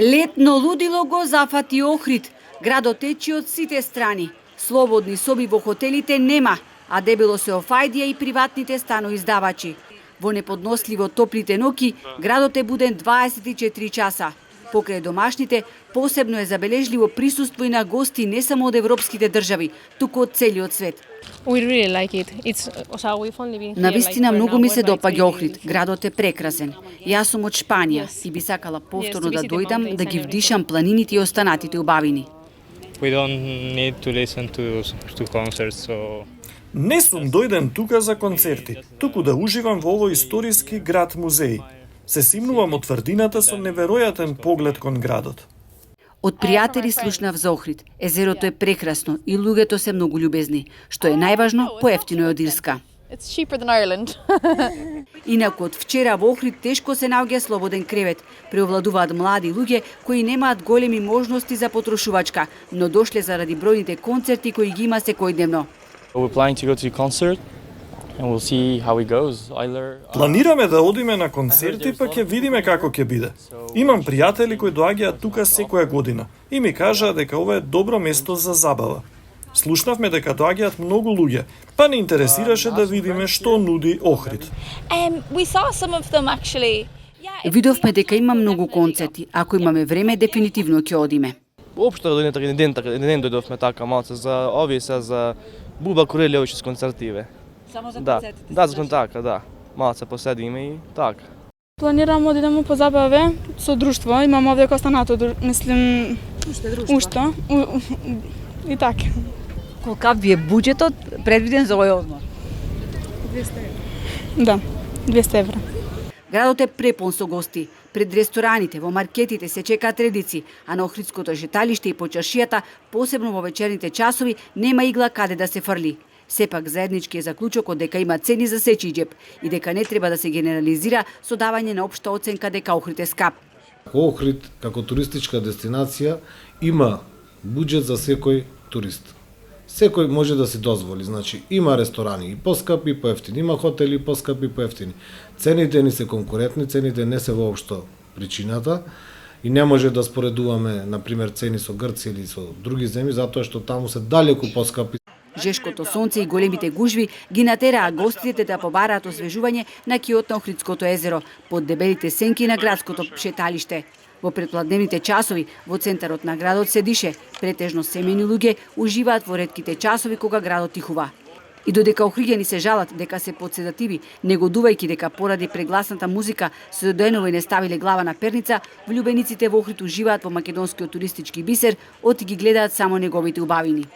Летно лудило го зафати Охрид. Градот течи од сите страни. Слободни соби во хотелите нема, а дебело се офајдија и приватните станоиздавачи. Во неподносливо топлите ноќи, градот е буден 24 часа. Покрај домашните, посебно е забележливо присуство и на гости не само од европските држави, туку од целиот свет. Навистина многу ми се допаѓа Охрид. Градот е прекрасен. Јас сум од Шпанија и би сакала повторно да дојдам да ги вдишам планините и останатите убавини. Не сум дојден тука за концерти, туку да уживам во овој историски град музеј. Се симнувам од тврдината со неверојатен поглед кон градот. Од пријатели слушнав за Охрид. Езерото е прекрасно и луѓето се многу љубезни, што е најважно, поевтино е од Ирска. Инаку од вчера во Охрид тешко се наоѓа слободен кревет. Преовладуваат млади луѓе кои немаат големи можности за потрошувачка, но дошле заради бројните концерти кои ги има секојдневно. Планираме да одиме на концерти, па ќе видиме како ќе биде. Имам пријатели кои доаѓаат тука секоја година и ми кажаа дека ова е добро место за забава. Слушнавме дека доаѓаат многу луѓе, па не интересираше да видиме што нуди Охрид. Видовме дека има многу концерти. Ако имаме време, дефинитивно ќе одиме. Уопшто еден ден дојдовме така малце за овие се за Буба Корелјович с концертиве. Само за концертите? Да, за така, да. Малце поседиме и така. Планирам да идеме по забаве со друштво. Имам овде останато, мислим, уште. И така. Колкав ви е буџетот предвиден за овој одмор? 200 евра. Да, 200 евра. Градот е препон со гости. Пред рестораните, во маркетите се чекаат редици, а на Охридското шеталиште и по чаршијата, посебно во вечерните часови, нема игла каде да се фрли. Сепак заеднички е заклучокот дека има цени за сечи џеб и дека не треба да се генерализира со давање на општа оценка дека Охрид е скап. Охрид како туристичка дестинација има буџет за секој турист. Секој може да си дозволи, значи има ресторани и поскапи и поевтини, има хотели поскапи и поевтини. Цените ни се конкурентни, цените не се воопшто причината и не може да споредуваме, например, цени со Грција или со други земји, затоа што таму се далеку поскапи. Жешкото сонце и големите гужви ги натераа гостите да побараат освежување на киот на Охридското езеро, под дебелите сенки на градското шеталиште. Во предпладневните часови во центарот на градот се дише, претежно семејни луѓе уживаат во ретките часови кога градот тихува. И додека охриѓани се жалат дека се подседативи, негодувајќи дека поради прегласната музика се дојново и не ставиле глава на перница, влюбениците во Охрид уживаат во македонскиот туристички бисер, оти ги гледаат само неговите убавини.